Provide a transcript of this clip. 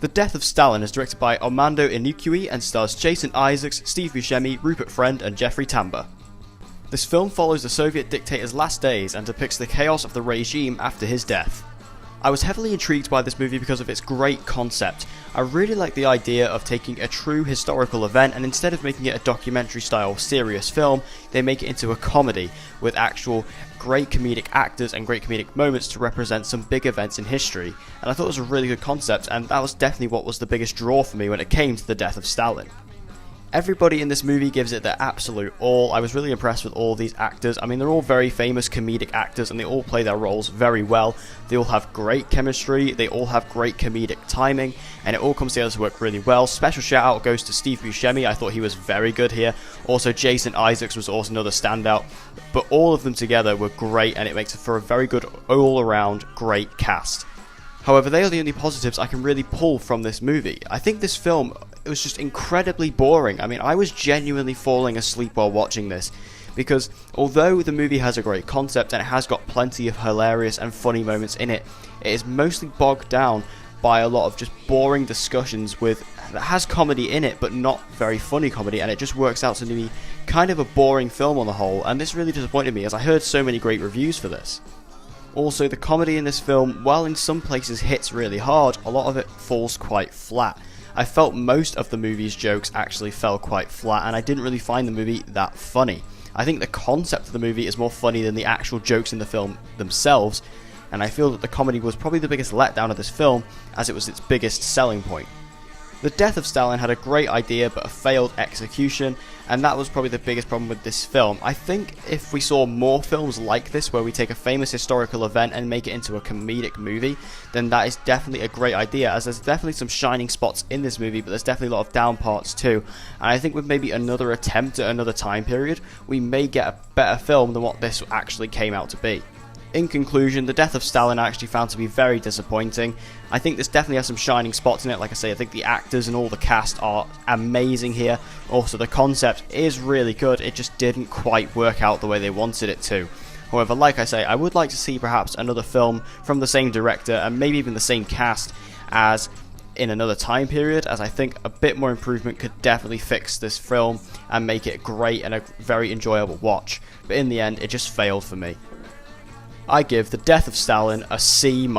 The Death of Stalin is directed by Armando Iannucci and stars Jason Isaacs, Steve Buscemi, Rupert Friend and Jeffrey Tambor. This film follows the Soviet dictator's last days and depicts the chaos of the regime after his death. I was heavily intrigued by this movie because of its great concept. I really like the idea of taking a true historical event and instead of making it a documentary style serious film, they make it into a comedy with actual great comedic actors and great comedic moments to represent some big events in history. And I thought it was a really good concept, and that was definitely what was the biggest draw for me when it came to the death of Stalin. Everybody in this movie gives it their absolute all. I was really impressed with all these actors. I mean, they're all very famous comedic actors and they all play their roles very well. They all have great chemistry, they all have great comedic timing, and it all comes together to work really well. Special shout out goes to Steve Buscemi. I thought he was very good here. Also, Jason Isaacs was also another standout. But all of them together were great, and it makes it for a very good all-around great cast. However, they are the only positives I can really pull from this movie. I think this film, it was just incredibly boring. I mean, I was genuinely falling asleep while watching this, because although the movie has a great concept and it has got plenty of hilarious and funny moments in it, it is mostly bogged down by a lot of just boring discussions that has comedy in it, but not very funny comedy, and it just works out to be kind of a boring film on the whole, and this really disappointed me as I heard so many great reviews for this. Also, the comedy in this film, while in some places hits really hard, a lot of it falls quite flat. I felt most of the movie's jokes actually fell quite flat, and I didn't really find the movie that funny. I think the concept of the movie is more funny than the actual jokes in the film themselves, and I feel that the comedy was probably the biggest letdown of this film, as it was its biggest selling point. The Death of Stalin had a great idea but a failed execution, and that was probably the biggest problem with this film. I think if we saw more films like this where we take a famous historical event and make it into a comedic movie, then that is definitely a great idea, as there's definitely some shining spots in this movie, but there's definitely a lot of down parts too. And I think with maybe another attempt at another time period, we may get a better film than what this actually came out to be. In conclusion, The Death of Stalin I actually found to be very disappointing. I think this definitely has some shining spots in it. Like I say, I think the actors and all the cast are amazing here. Also, the concept is really good. It just didn't quite work out the way they wanted it to. However, like I say, I would like to see perhaps another film from the same director and maybe even the same cast as in another time period, as I think a bit more improvement could definitely fix this film and make it great and a very enjoyable watch. But in the end, it just failed for me. I give The Death of Stalin a C-.